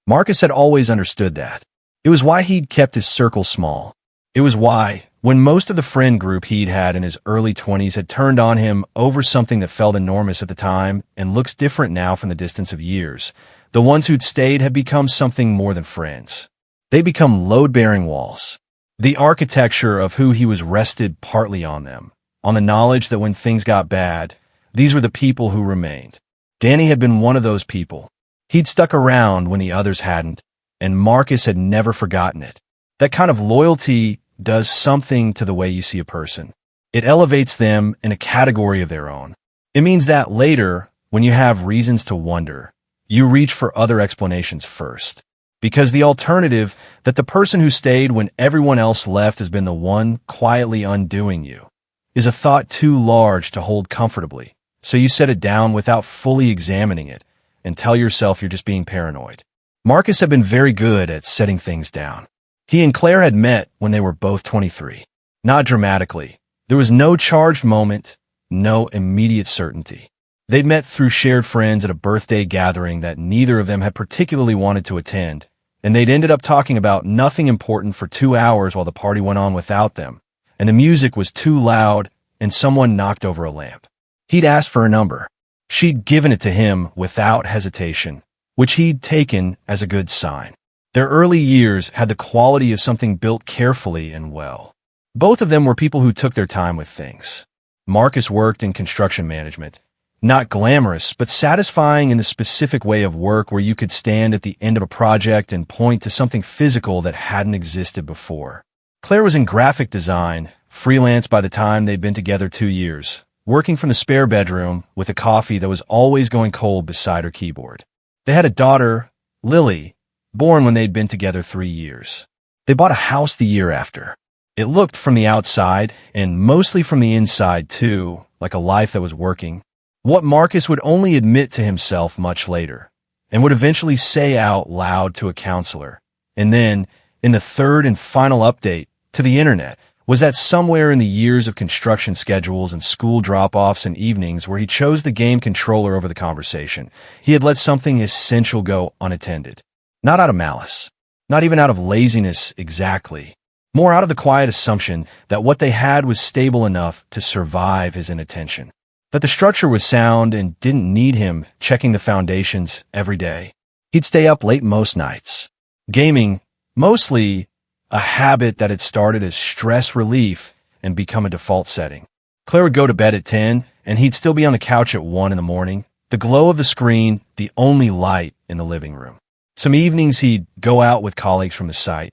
Marcus had always understood that. It was why he'd kept his circle small. It was why, when most of the friend group he'd had in his early 20s had turned on him over something that felt enormous at the time and looks different now from the distance of years, the ones who'd stayed had become something more than friends. They become load-bearing walls. The architecture of who he was rested partly on them, on the knowledge that when things got bad, these were the people who remained. Danny had been one of those people. He'd stuck around when the others hadn't, and Marcus had never forgotten it. That kind of loyalty does something to the way you see a person. It elevates them in a category of their own. It means that later, when you have reasons to wonder, you reach for other explanations first. Because the alternative, that the person who stayed when everyone else left has been the one quietly undoing you, is a thought too large to hold comfortably. So you set it down without fully examining it and tell yourself you're just being paranoid. Marcus had been very good at setting things down. He and Claire had met when they were both 23. Not dramatically. There was no charged moment, no immediate certainty. They'd met through shared friends at a birthday gathering that neither of them had particularly wanted to attend, and they'd ended up talking about nothing important for 2 hours while the party went on without them, and the music was too loud and someone knocked over a lamp. He'd asked for her number. She'd given it to him without hesitation, which he'd taken as a good sign. Their early years had the quality of something built carefully and well. Both of them were people who took their time with things. Marcus worked in construction management. Not glamorous, but satisfying in the specific way of work where you could stand at the end of a project and point to something physical that hadn't existed before. Claire was in graphic design, freelance by the time they'd been together 2 years, working from the spare bedroom with a coffee that was always going cold beside her keyboard. They had a daughter, Lily, born when they'd been together 3 years. They bought a house the year after. It looked from the outside, and mostly from the inside too, like a life that was working. What Marcus would only admit to himself much later, and would eventually say out loud to a counselor, and then, in the third and final update to the internet, was that somewhere in the years of construction schedules and school drop-offs and evenings where he chose the game controller over the conversation, he had let something essential go unattended. Not out of malice, not even out of laziness exactly, more out of the quiet assumption that what they had was stable enough to survive his inattention. That the structure was sound and didn't need him checking the foundations every day. He'd stay up late most nights. Gaming, mostly a habit that had started as stress relief and become a default setting. Claire would go to bed at 10, and he'd still be on the couch at 1 in the morning, the glow of the screen the only light in the living room. Some evenings he'd go out with colleagues from the site.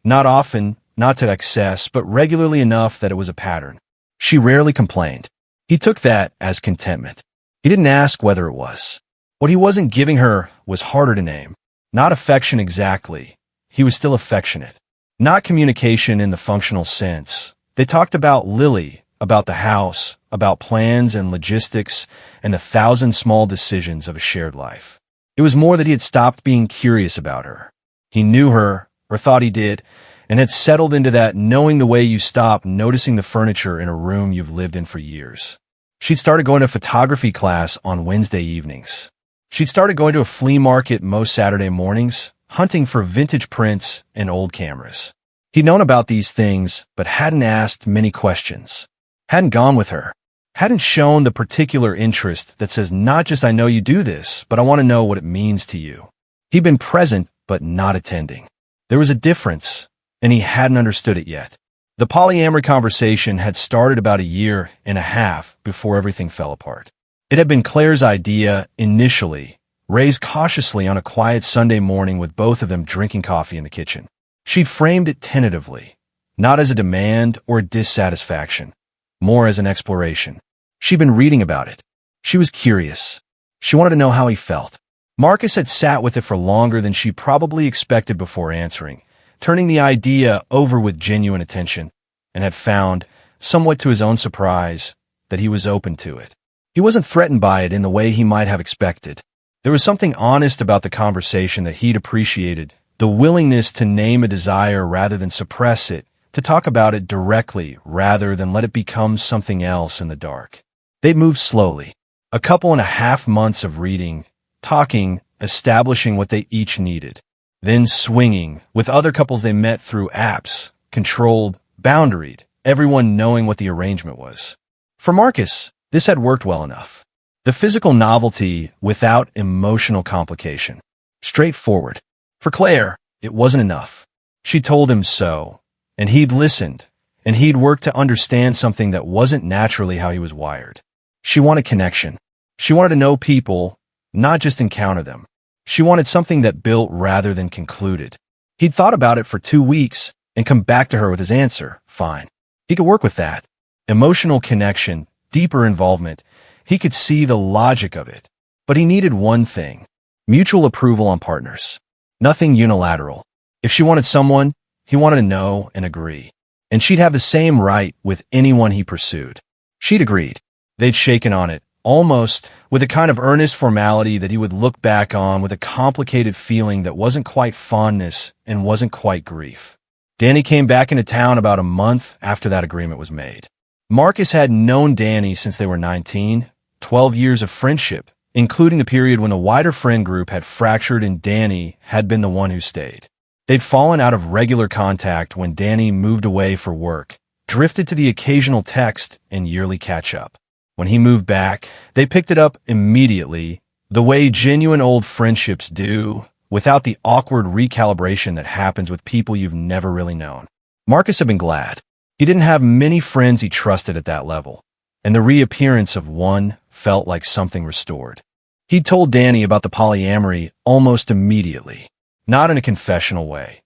Not often, not to excess, but regularly enough that it was a pattern. She rarely complained. He took that as contentment. He didn't ask whether it was. What he wasn't giving her was harder to name. Not affection exactly. He was still affectionate. Not communication in the functional sense. They talked about Lily, about the house, about plans and logistics, and the 1,000 small decisions of a shared life. It was more that he had stopped being curious about her. He knew her, or thought he did, and had settled into that knowing the way you stop noticing the furniture in a room you've lived in for years. She'd started going to photography class on Wednesday evenings. She'd started going to a flea market most Saturday mornings, hunting for vintage prints and old cameras. He'd known about these things, but hadn't asked many questions. Hadn't gone with her. Hadn't shown the particular interest that says not just I know you do this, but I want to know what it means to you. He'd been present, but not attending. There was a difference, and he hadn't understood it yet. The polyamory conversation had started about 1.5 years before everything fell apart. It had been Claire's idea initially, raised cautiously on a quiet Sunday morning with both of them drinking coffee in the kitchen. She'd framed it tentatively, not as a demand or a dissatisfaction, more as an exploration. She'd been reading about it. She was curious. She wanted to know how he felt. Marcus had sat with it for longer than she probably expected before answering, turning the idea over with genuine attention, and had found, somewhat to his own surprise, that he was open to it. He wasn't threatened by it in the way he might have expected. There was something honest about the conversation that he'd appreciated, the willingness to name a desire rather than suppress it, to talk about it directly rather than let it become something else in the dark. They'd moved slowly. 2.5 months of reading, talking, establishing what they each needed. then swinging, with other couples they met through apps, controlled, boundaried, everyone knowing what the arrangement was. For Marcus, this had worked well enough. The physical novelty without emotional complication. Straightforward. For Claire, it wasn't enough. She told him so, and he'd listened, and he'd worked to understand something that wasn't naturally how he was wired. She wanted connection. She wanted to know people, not just encounter them. She wanted something that built rather than concluded. He'd thought about it for 2 weeks and come back to her with his answer, fine. He could work with that. Emotional connection, deeper involvement. He could see the logic of it. But he needed one thing: mutual approval on partners. Nothing unilateral. If she wanted someone, he wanted to know and agree. And she'd have the same right with anyone he pursued. She'd agreed. They'd shaken on it, almost with a kind of earnest formality that he would look back on with a complicated feeling that wasn't quite fondness and wasn't quite grief. Danny came back into town about a month after that agreement was made. Marcus had known Danny since they were 19, 12 years of friendship, including the period when the wider friend group had fractured and Danny had been the one who stayed. They'd fallen out of regular contact when Danny moved away for work, drifted to the occasional text and yearly catch-up. When he moved back, they picked it up immediately, the way genuine old friendships do, without the awkward recalibration that happens with people you've never really known. Marcus had been glad. He didn't have many friends he trusted at that level, and the reappearance of one felt like something restored. He told Danny about the polyamory almost immediately, not in a confessional way,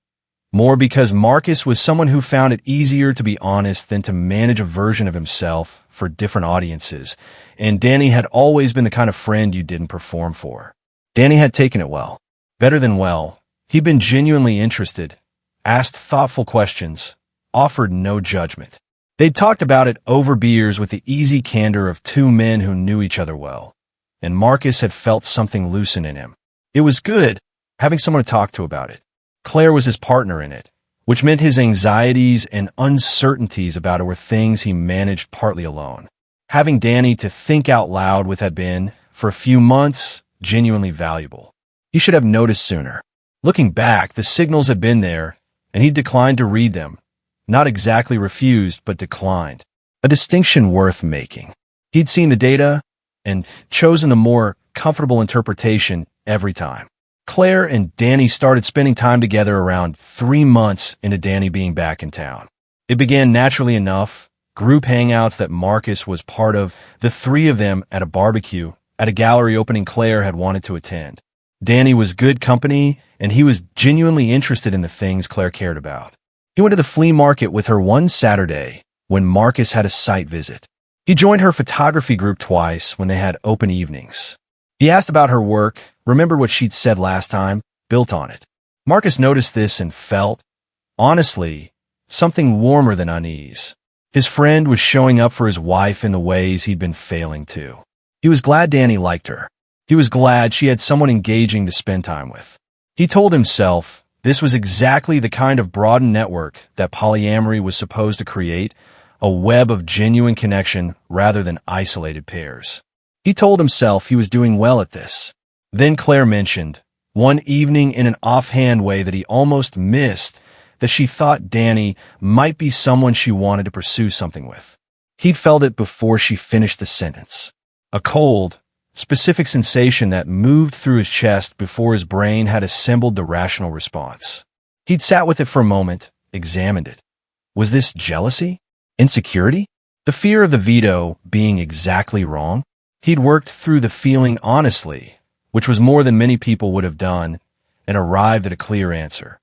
more because Marcus was someone who found it easier to be honest than to manage a version of himself for different audiences, and Danny had always been the kind of friend you didn't perform for. Danny had taken it well. Better than well. He'd been genuinely interested, asked thoughtful questions, offered no judgment. They'd talked about it over beers with the easy candor of two men who knew each other well, and Marcus had felt something loosen in him. It was good, having someone to talk to about it. Claire was his partner in it, which meant his anxieties and uncertainties about it were things he managed partly alone. Having Danny to think out loud with had been, for a few months, genuinely valuable. He should have noticed sooner. Looking back, the signals had been there, and he declined to read them. Not exactly refused, but declined. A distinction worth making. He'd seen the data and chosen the more comfortable interpretation every time. Claire and Danny started spending time together around 3 months into Danny being back in town. It began naturally enough, group hangouts that Marcus was part of, the three of them at a barbecue, at a gallery opening Claire had wanted to attend. Danny was good company, and he was genuinely interested in the things Claire cared about. He went to the flea market with her one Saturday when Marcus had a site visit. He joined her photography group twice when they had open evenings. He asked about her work, remembered what she'd said last time, built on it. Marcus noticed this and felt, honestly, something warmer than unease. His friend was showing up for his wife in the ways he'd been failing to. He was glad Danny liked her. He was glad she had someone engaging to spend time with. He told himself this was exactly the kind of broadened network that polyamory was supposed to create, a web of genuine connection rather than isolated pairs. He told himself he was doing well at this. Then Claire mentioned, one evening in an offhand way that he almost missed, that she thought Danny might be someone she wanted to pursue something with. He'd felt it before she finished the sentence. A cold, specific sensation that moved through his chest before his brain had assembled the rational response. He'd sat with it for a moment, examined it. Was this jealousy? Insecurity? The fear of the veto being exactly wrong? He'd worked through the feeling honestly, which was more than many people would have done, and arrived at a clear answer.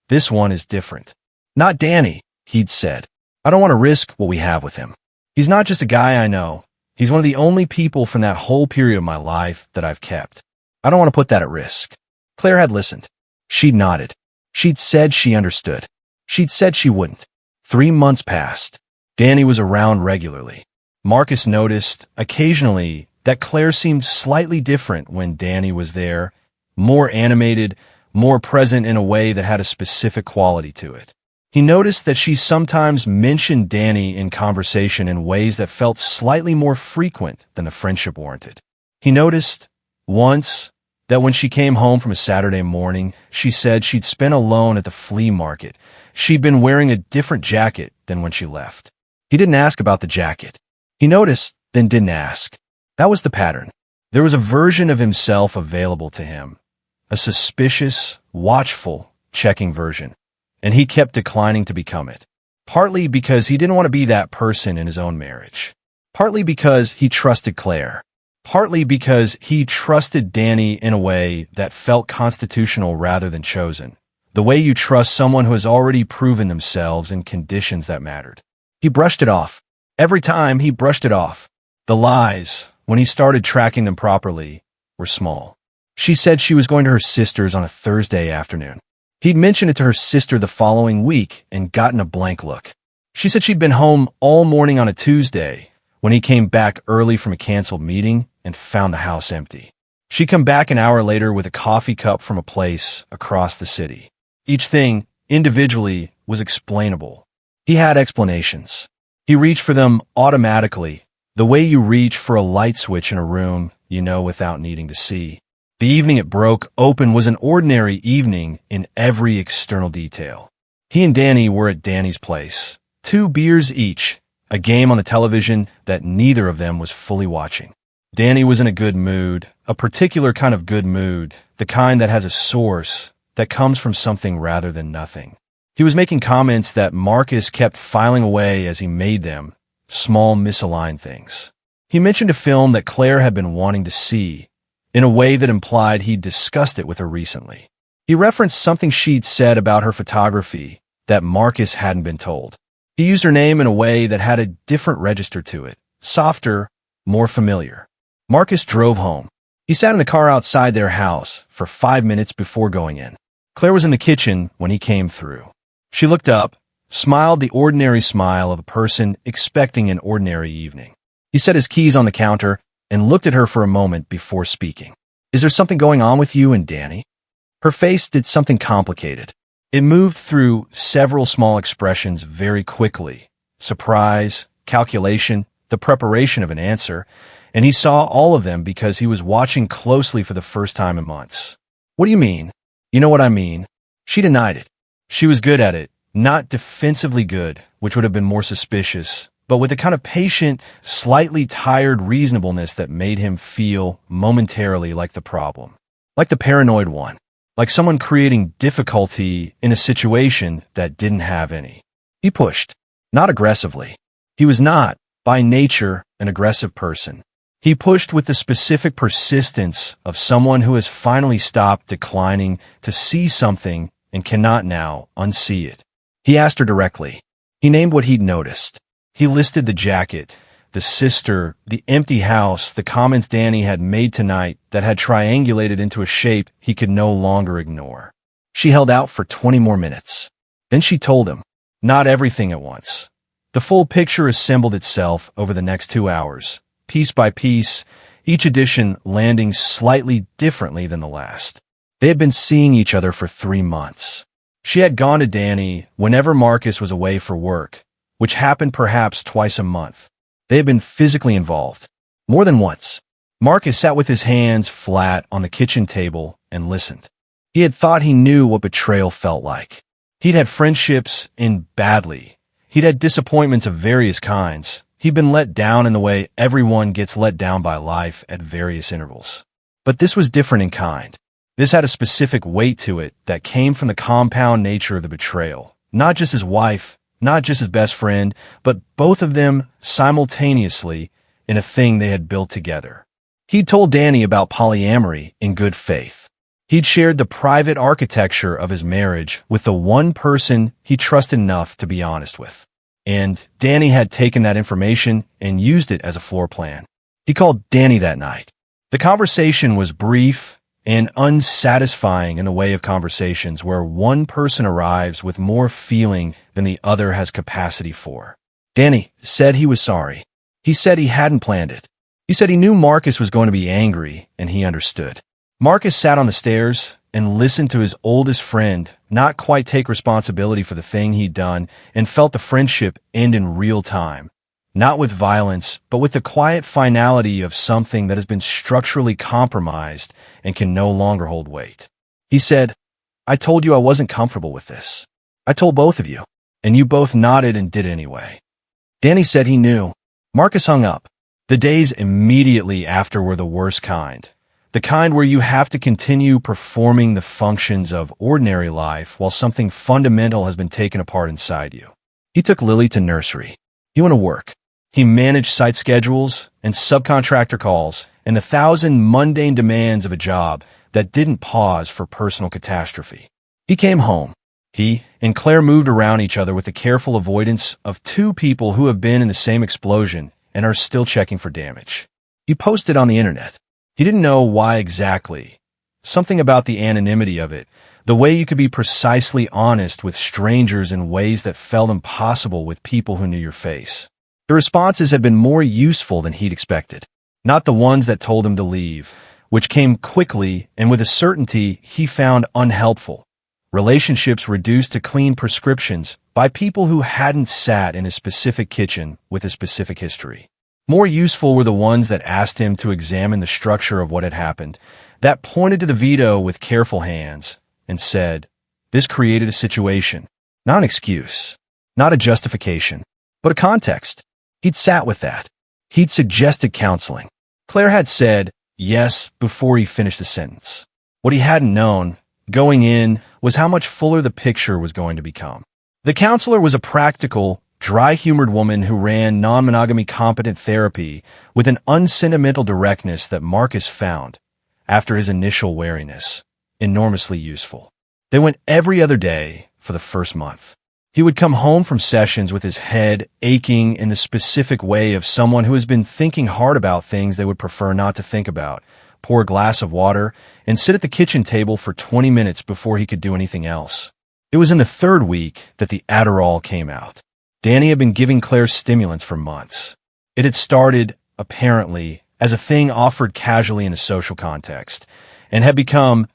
This one is different. Not Danny, he'd said. I don't want to risk what we have with him. He's not just a guy I know. He's one of the only people from that whole period of my life that I've kept. I don't want to put that at risk. Claire had listened. She'd nodded. She'd said she understood. She'd said she wouldn't. 3 months passed. Danny was around regularly. Marcus noticed, occasionally, that Claire seemed slightly different when Danny was there, more animated, more present in a way that had a specific quality to it. He noticed that she sometimes mentioned Danny in conversation in ways that felt slightly more frequent than the friendship warranted. He noticed, once, That when she came home from a Saturday morning, she said she'd spent alone at the flea market. She'd been wearing a different jacket than when she left. He didn't ask about the jacket. He noticed, then didn't ask. That was the pattern. There was a version of himself available to him, a suspicious, watchful, checking version, and he kept declining to become it. Partly because he didn't want to be that person in his own marriage. Partly because he trusted Claire. Partly because he trusted Danny in a way that felt constitutional rather than chosen. The way you trust someone who has already proven themselves in conditions that mattered. He brushed it off. Every time he brushed it off. The lies, when he started tracking them properly, were small. She said she was going to her sister's on a Thursday afternoon. He'd mentioned it to her sister the following week and gotten a blank look. She said she'd been home all morning on a Tuesday when he came back early from a canceled meeting and found the house empty. She'd come back an hour later with a coffee cup from a place across the city. Each thing, individually, was explainable. He had explanations. He reached for them automatically, the way you reach for a light switch in a room you know without needing to see. The evening it broke open was an ordinary evening in every external detail. He and Danny were at Danny's place. 2 beers each, a game on the television that neither of them was fully watching. Danny was in a good mood, a particular kind of good mood, the kind that has a source, that comes from something rather than nothing. He was making comments that Marcus kept filing away as he made them, small misaligned things. He mentioned a film that Claire had been wanting to see, in a way that implied he'd discussed it with her recently. He referenced something she'd said about her photography that Marcus hadn't been told. He used her name in a way that had a different register to it, softer, more familiar. Marcus drove home. He sat in the car outside their house for 5 minutes before going in. Claire was in the kitchen when he came through. She looked up, smiled the ordinary smile of a person expecting an ordinary evening. He set his keys on the counter and looked at her for a moment before speaking. "Is there something going on with you and Danny?" Her face did something complicated. It moved through several small expressions very quickly. Surprise, calculation, the preparation of an answer, and he saw all of them because he was watching closely for the first time in months. "What do you mean?" "You know what I mean." She denied it. She was good at it, not defensively good, which would have been more suspicious, but with a kind of patient, slightly tired reasonableness that made him feel momentarily like the problem, like the paranoid one, like someone creating difficulty in a situation that didn't have any. He pushed, not aggressively. He was not, by nature, an aggressive person. He pushed with the specific persistence of someone who has finally stopped declining to see something and cannot now unsee it. He asked her directly. He named what he'd noticed. He listed the jacket, the sister, the empty house, the comments Danny had made tonight that had triangulated into a shape he could no longer ignore. She held out for 20 more minutes. Then she told him, not everything at once. The full picture assembled itself over the next 2 hours, piece by piece, each edition landing slightly differently than the last. They had been seeing each other for 3 months. She had gone to Danny whenever Marcus was away for work, which happened perhaps twice a month. They had been physically involved. More than once. Marcus sat with his hands flat on the kitchen table and listened. He had thought he knew what betrayal felt like. He'd had friendships end badly. He'd had disappointments of various kinds. He'd been let down in the way everyone gets let down by life at various intervals. But this was different in kind. This had a specific weight to it that came from the compound nature of the betrayal. Not just his wife, not just his best friend, but both of them simultaneously in a thing they had built together. He'd told Danny about polyamory in good faith. He'd shared the private architecture of his marriage with the one person he trusted enough to be honest with. And Danny had taken that information and used it as a floor plan. He called Danny that night. The conversation was brief and unsatisfying in the way of conversations where one person arrives with more feeling than the other has capacity for. Danny said he was sorry. He said he hadn't planned it. He said he knew Marcus was going to be angry, and he understood. Marcus sat on the stairs and listened to his oldest friend not quite take responsibility for the thing he'd done and felt the friendship end in real time, not with violence, but with the quiet finality of something that has been structurally compromised and can no longer hold weight. He said, "I told you I wasn't comfortable with this. I told both of you, and you both nodded and did it anyway." Danny said he knew. Marcus hung up. The days immediately after were the worst kind. The kind where you have to continue performing the functions of ordinary life while something fundamental has been taken apart inside you. He took Lily to nursery. He went to work. He managed site schedules and subcontractor calls and the 1,000 mundane demands of a job that didn't pause for personal catastrophe. He came home. He and Claire moved around each other with the careful avoidance of two people who have been in the same explosion and are still checking for damage. He posted on the internet. He didn't know why exactly. Something about the anonymity of it, the way you could be precisely honest with strangers in ways that felt impossible with people who knew your face. The responses had been more useful than he'd expected. Not the ones that told him to leave, which came quickly and with a certainty he found unhelpful. Relationships reduced to clean prescriptions by people who hadn't sat in a specific kitchen with a specific history. More useful were the ones that asked him to examine the structure of what had happened, that pointed to the veto with careful hands and said, "This created a situation, not an excuse, not a justification, but a context." He'd sat with that. He'd suggested counseling. Claire had said yes before he finished the sentence. What he hadn't known, going in, was how much fuller the picture was going to become. The counselor was a practical, dry-humored woman who ran non-monogamy competent therapy with an unsentimental directness that Marcus found, after his initial wariness, enormously useful. They went every other day for the first month. He would come home from sessions with his head aching in the specific way of someone who has been thinking hard about things they would prefer not to think about, pour a glass of water, and sit at the kitchen table for 20 minutes before he could do anything else. It was in the third week that the Adderall came out. Danny had been giving Claire stimulants for months. It had started, apparently, as a thing offered casually in a social context, and had become,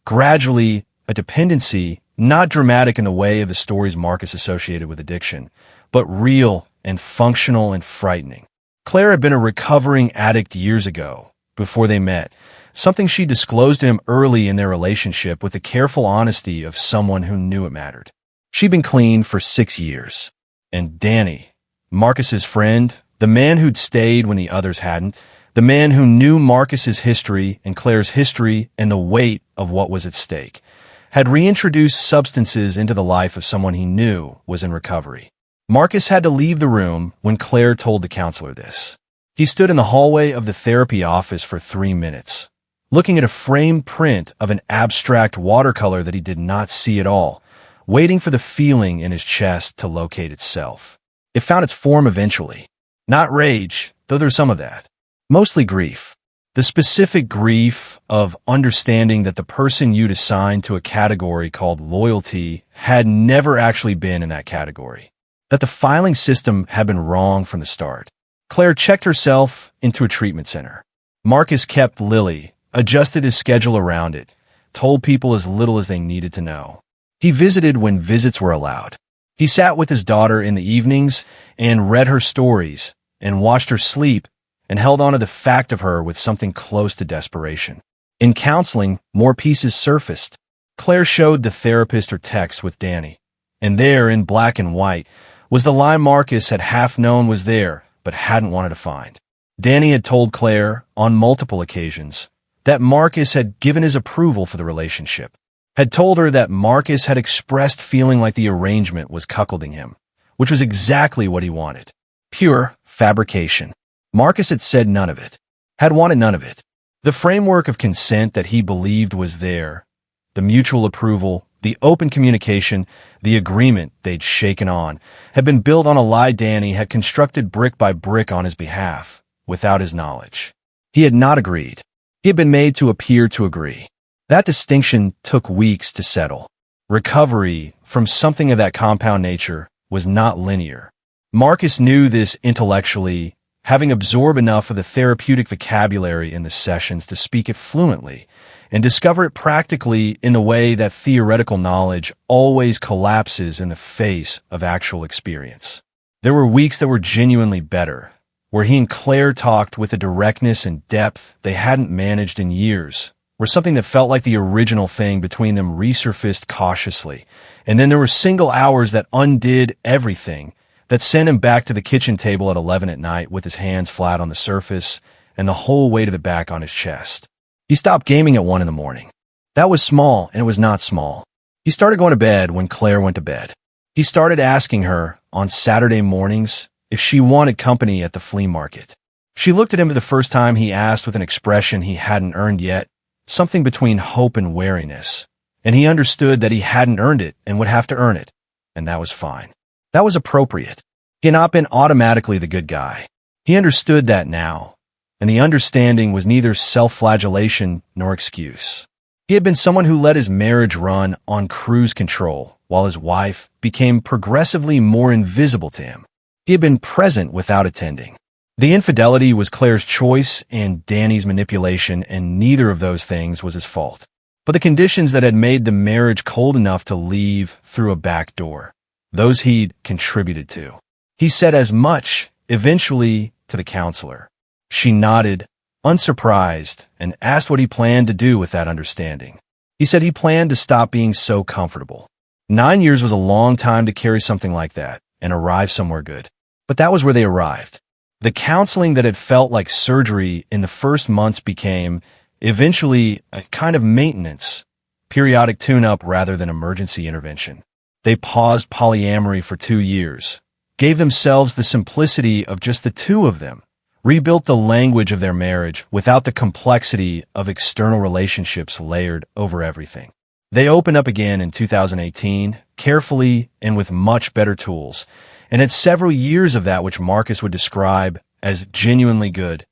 gradually, a dependency, not dramatic in the way of the stories Marcus associated with addiction, but real and functional and frightening. Claire had been a recovering addict years ago, before they met, something she disclosed to him early in their relationship with the careful honesty of someone who knew it mattered. She'd been clean for 6 years. And Danny, Marcus's friend, the man who'd stayed when the others hadn't, the man who knew Marcus's history and Claire's history and the weight of what was at stake, had reintroduced substances into the life of someone he knew was in recovery. Marcus had to leave the room when Claire told the counselor this. He stood in the hallway of the therapy office for 3 minutes, looking at a framed print of an abstract watercolor that he did not see at all, waiting for the feeling in his chest to locate itself. It found its form eventually. Not rage, though there's some of that. Mostly grief. The specific grief of understanding that the person you'd assigned to a category called loyalty had never actually been in that category. That the filing system had been wrong from the start. Claire checked herself into a treatment center. Marcus kept Lily, adjusted his schedule around it, told people as little as they needed to know. He visited when visits were allowed. He sat with his daughter in the evenings and read her stories and watched her sleep and held on to the fact of her with something close to desperation. In counseling, more pieces surfaced. Claire showed the therapist her text with Danny, and there, in black and white, was the line Marcus had half known was there but hadn't wanted to find. Danny had told Claire, on multiple occasions, that Marcus had given his approval for the relationship, had told her that Marcus had expressed feeling like the arrangement was cuckolding him, which was exactly what he wanted. Pure fabrication. Marcus had said none of it, had wanted none of it. The framework of consent that he believed was there, the mutual approval, the open communication, the agreement they'd shaken on, had been built on a lie Danny had constructed brick by brick on his behalf, without his knowledge. He had not agreed. He had been made to appear to agree. That distinction took weeks to settle. Recovery from something of that compound nature was not linear. Marcus knew this intellectually, having absorbed enough of the therapeutic vocabulary in the sessions to speak it fluently and discover it practically in the way that theoretical knowledge always collapses in the face of actual experience. There were weeks that were genuinely better, where he and Claire talked with a directness and depth they hadn't managed in years, where something that felt like the original thing between them resurfaced cautiously. And then there were single hours that undid everything, that sent him back to the kitchen table at 11 at night with his hands flat on the surface and the whole weight of it back on his chest. He stopped gaming at 1 in the morning. That was small, and it was not small. He started going to bed when Claire went to bed. He started asking her on Saturday mornings if she wanted company at the flea market. She looked at him for the first time he asked with an expression he hadn't earned yet, something between hope and wariness. And he understood that he hadn't earned it and would have to earn it, and that was fine. That was appropriate. He had not been automatically the good guy. He understood that now, and the understanding was neither self-flagellation nor excuse. He had been someone who let his marriage run on cruise control, while his wife became progressively more invisible to him. He had been present without attending. The infidelity was Claire's choice and Danny's manipulation, and neither of those things was his fault. But the conditions that had made the marriage cold enough to leave through a back door, those he'd contributed to. He said as much, eventually, to the counselor. She nodded, unsurprised, and asked what he planned to do with that understanding. He said he planned to stop being so comfortable. 9 years was a long time to carry something like that and arrive somewhere good. But that was where they arrived. The counseling that had felt like surgery in the first months became, eventually, a kind of maintenance, periodic tune-up rather than emergency intervention. They paused polyamory for 2 years, gave themselves the simplicity of just the two of them, rebuilt the language of their marriage without the complexity of external relationships layered over everything. They opened up again in 2018, carefully and with much better tools, and had several years of that which Marcus would describe as genuinely good,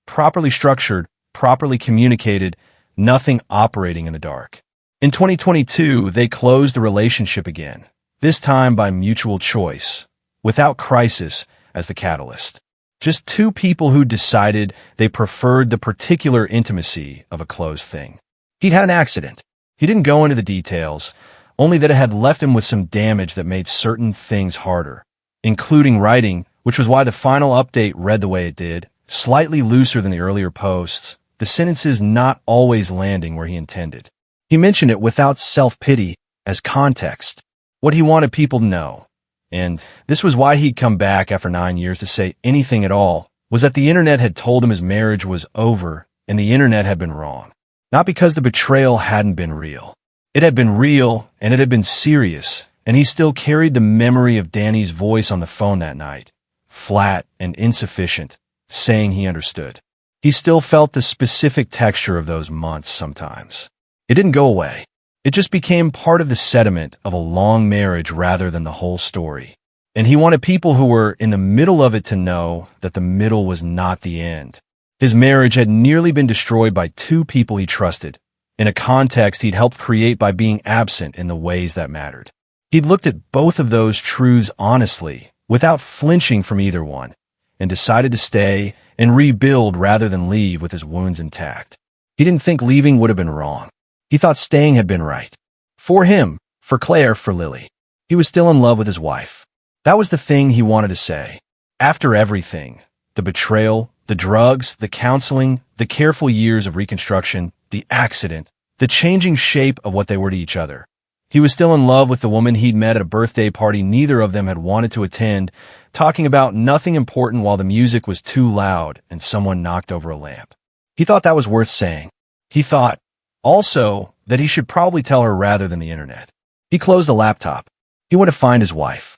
properly structured, properly communicated, nothing operating in the dark. In 2022, they closed the relationship again, this time by mutual choice, without crisis as the catalyst. Just two people who decided they preferred the particular intimacy of a closed thing. He'd had an accident. He didn't go into the details, only that it had left him with some damage that made certain things harder, including writing, which was why the final update read the way it did, slightly looser than the earlier posts, the sentences not always landing where he intended. He mentioned it without self-pity, as context, what he wanted people to know. And this was why he'd come back after 9 years to say anything at all, was that the internet had told him his marriage was over and the internet had been wrong. Not because the betrayal hadn't been real. It had been real and it had been serious, and he still carried the memory of Danny's voice on the phone that night, flat and insufficient, saying he understood. He still felt the specific texture of those months sometimes. It didn't go away. It just became part of the sediment of a long marriage rather than the whole story. And he wanted people who were in the middle of it to know that the middle was not the end. His marriage had nearly been destroyed by two people he trusted, in a context he'd helped create by being absent in the ways that mattered. He'd looked at both of those truths honestly, without flinching from either one, and decided to stay and rebuild rather than leave with his wounds intact. He didn't think leaving would have been wrong. He thought staying had been right. For him, for Claire, for Lily. He was still in love with his wife. That was the thing he wanted to say. After everything, the betrayal, the drugs, the counseling, the careful years of reconstruction, the accident, the changing shape of what they were to each other. He was still in love with the woman he'd met at a birthday party neither of them had wanted to attend, talking about nothing important while the music was too loud and someone knocked over a lamp. He thought that was worth saying. He thought, also, that he should probably tell her rather than the internet. He closed the laptop. He went to find his wife.